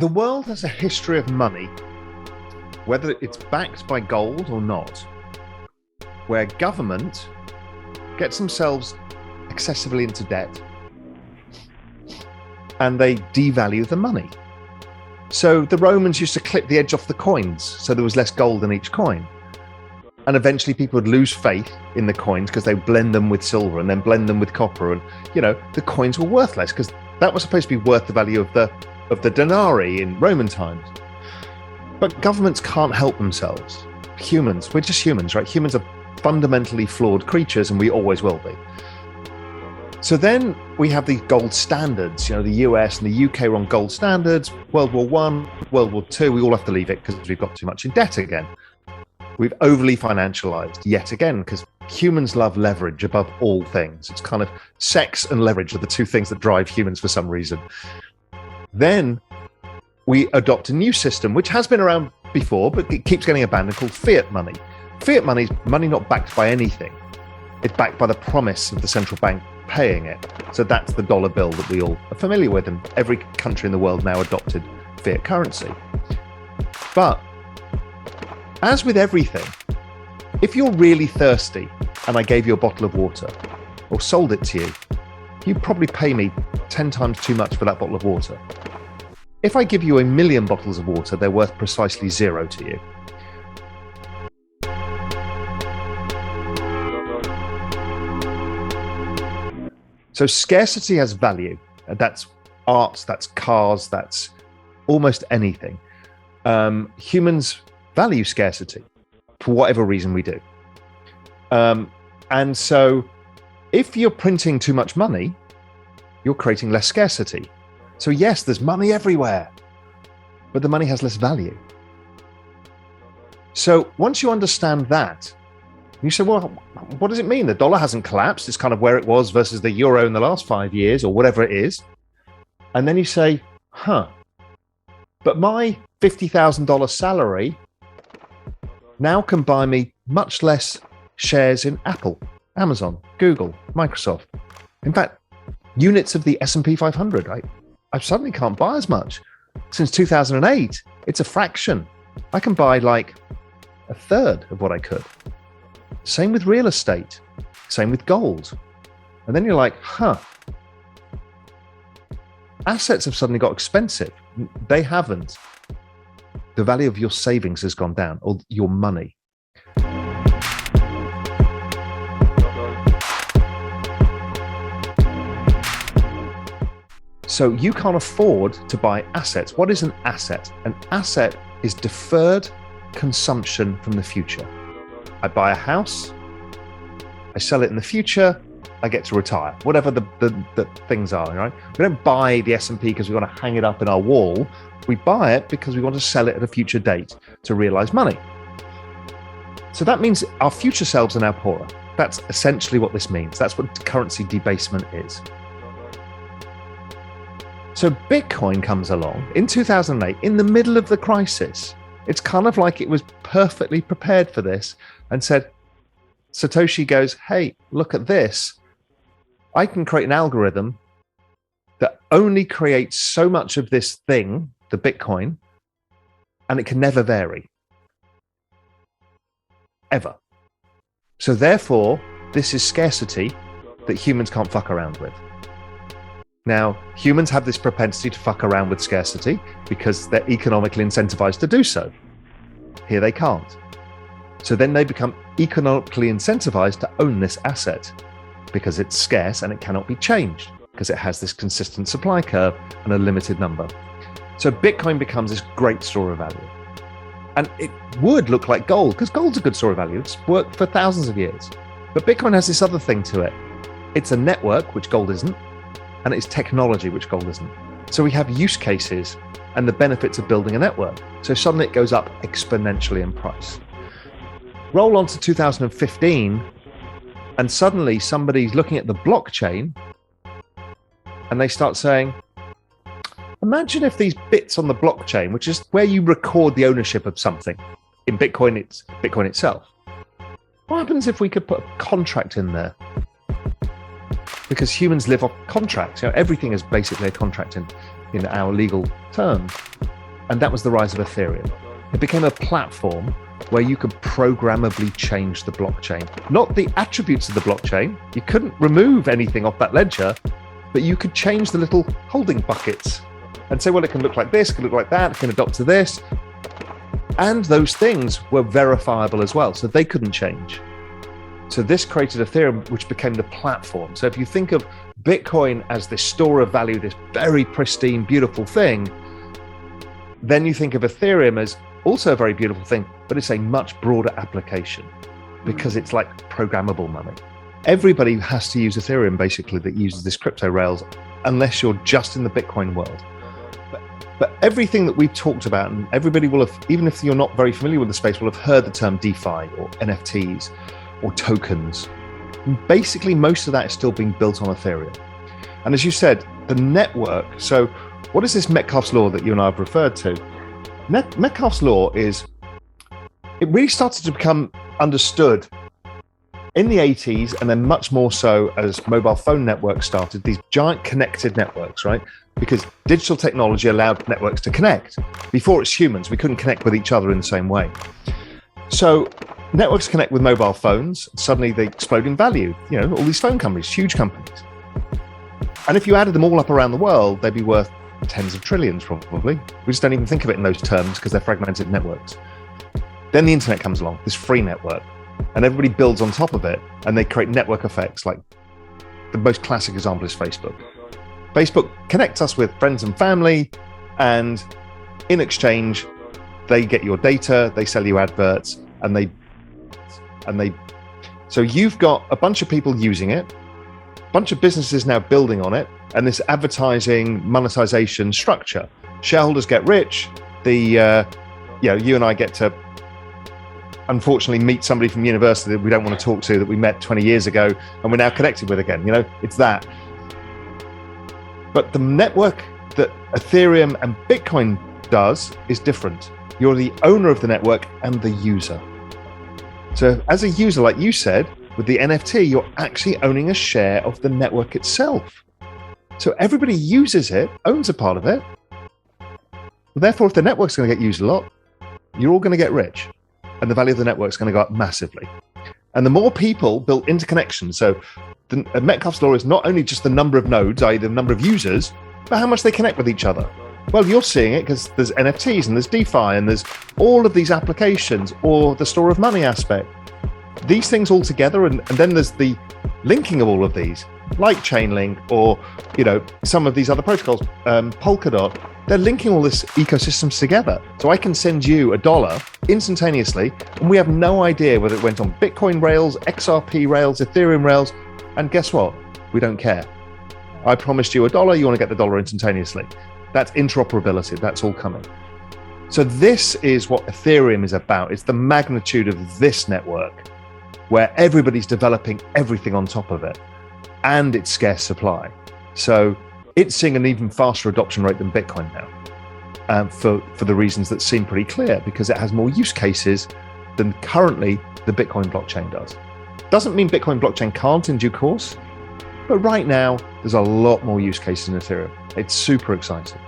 The world has a history of money, whether it's backed by gold or not, where government gets themselves excessively into debt and they devalue the money. So the Romans used to clip the edge off the coins so there was less gold in each coin. And eventually people would lose faith in the coins because they blend them with silver and then blend them with copper. And, the coins were worthless because that was supposed to be worth the value of the denarii in Roman times. But governments can't help themselves. Humans, we're just humans, right? Humans are fundamentally flawed creatures and we always will be. So then we have these gold standards. The US and the UK were on gold standards. World War I, World War II, we all have to leave it because we've got too much in debt again. We've overly financialized yet again because humans love leverage above all things. It's kind of sex and leverage are the two things that drive humans for some reason. Then we adopt a new system, which has been around before, but it keeps getting abandoned, called fiat money. Fiat money is money not backed by anything. It's backed by the promise of the central bank paying it. So that's the dollar bill that we all are familiar with, and every country in the world now adopted fiat currency. But as with everything, if you're really thirsty and I gave you a bottle of water or sold it to you, you'd probably pay me 10 times too much for that bottle of water. If I give you 1 million bottles of water, they're worth precisely zero to you. So scarcity has value. That's art, that's cars, that's almost anything. Humans value scarcity for whatever reason we do. And so if you're printing too much money, you're creating less scarcity. So yes, there's money everywhere, but the money has less value. So once you understand that, you say, well, what does it mean? The dollar hasn't collapsed. It's kind of where it was versus the euro in the last 5 years or whatever it is. And then you say, but my $50,000 salary now can buy me much less shares in Apple, Amazon, Google, Microsoft. In fact, units of the S&P 500, right? I suddenly can't buy as much. Since 2008, it's a fraction. I can buy like a third of what I could. Same with real estate. Same with gold. And then you're like, assets have suddenly got expensive. They haven't. The value of your savings has gone down, or your money. So you can't afford to buy assets. What is an asset? An asset is deferred consumption from the future. I buy a house, I sell it in the future, I get to retire, whatever the things are, right? We don't buy the S&P because we want to hang it up in our wall. We buy it because we want to sell it at a future date to realize money. So that means our future selves are now poorer. That's essentially what this means. That's what currency debasement is. So Bitcoin comes along in 2008, in the middle of the crisis. It's kind of like it was perfectly prepared for this and said, Satoshi goes, hey, look at this. I can create an algorithm that only creates so much of this thing, the Bitcoin, and it can never vary. Ever. So therefore, this is scarcity that humans can't fuck around with. Now, humans have this propensity to fuck around with scarcity because they're economically incentivized to do so. Here they can't. So then they become economically incentivized to own this asset because it's scarce and it cannot be changed because it has this consistent supply curve and a limited number. So Bitcoin becomes this great store of value. And it would look like gold because gold's a good store of value. It's worked for thousands of years. But Bitcoin has this other thing to it. It's a network, which gold isn't, and it's technology, which gold isn't. So we have use cases and the benefits of building a network. So suddenly it goes up exponentially in price. Roll on to 2015, and suddenly somebody's looking at the blockchain and they start saying, imagine if these bits on the blockchain, which is where you record the ownership of something, in Bitcoin, it's Bitcoin itself. What happens if we could put a contract in there? Because humans live off contracts. Everything is basically a contract in our legal terms. And that was the rise of Ethereum. It became a platform where you could programmably change the blockchain. Not the attributes of the blockchain. You couldn't remove anything off that ledger, but you could change the little holding buckets and say, well, it can look like this, it can look like that, it can adopt to this. And those things were verifiable as well, so they couldn't change. So this created Ethereum, which became the platform. So if you think of Bitcoin as this store of value, this very pristine, beautiful thing, then you think of Ethereum as also a very beautiful thing, but it's a much broader application because it's like programmable money. Everybody has to use Ethereum, basically, that uses this crypto rails, unless you're just in the Bitcoin world. But everything that we've talked about, and everybody will have, even if you're not very familiar with the space, will have heard the term DeFi or NFTs or tokens. And basically, most of that is still being built on Ethereum. And as you said, the network. So what is this Metcalfe's law that you and I have referred to? Metcalfe's law is, it really started to become understood in the 80s, and then much more so as mobile phone networks started, these giant connected networks, right? Because digital technology allowed networks to connect. Before it's humans, we couldn't connect with each other in the same way. So networks connect with mobile phones, suddenly they explode in value. You know, all these phone companies, huge companies. And if you added them all up around the world, they'd be worth tens of trillions probably. We just don't even think of it in those terms because they're fragmented networks. Then the internet comes along, this free network, and everybody builds on top of it, and they create network effects. Like the most classic example is Facebook. Facebook connects us with friends and family, and in exchange, they get your data, they sell you adverts, and they. So you've got a bunch of people using it, a bunch of businesses now building on it, and this advertising monetization structure. Shareholders get rich. You and I get to, unfortunately, meet somebody from university that we don't want to talk to, that we met 20 years ago, and we're now connected with again. You know, it's that. But the network that Ethereum and Bitcoin does is different. You're the owner of the network and the user. So as a user, like you said, with the NFT, you're actually owning a share of the network itself. So everybody uses it, owns a part of it. Therefore, if the network's going to get used a lot, you're all going to get rich. And the value of the network is going to go up massively. And the more people build interconnections, so the Metcalfe's law is not only just the number of nodes, i.e. the number of users, but how much they connect with each other. Well, you're seeing it because there's NFTs and there's DeFi and there's all of these applications, or the store of money aspect. These things all together, and then there's the linking of all of these, like Chainlink or some of these other protocols, Polkadot. They're linking all this ecosystems together. So I can send you $1 instantaneously, and we have no idea whether it went on Bitcoin rails, XRP rails, Ethereum rails. And guess what? We don't care. I promised you $1, you want to get the dollar instantaneously. That's interoperability. That's all coming. So this is what Ethereum is about. It's the magnitude of this network where everybody's developing everything on top of it, and it's scarce supply. So it's seeing an even faster adoption rate than Bitcoin now, for the reasons that seem pretty clear, because it has more use cases than currently the Bitcoin blockchain does. Doesn't mean Bitcoin blockchain can't in due course, but right now there's a lot more use cases in Ethereum. It's super exciting.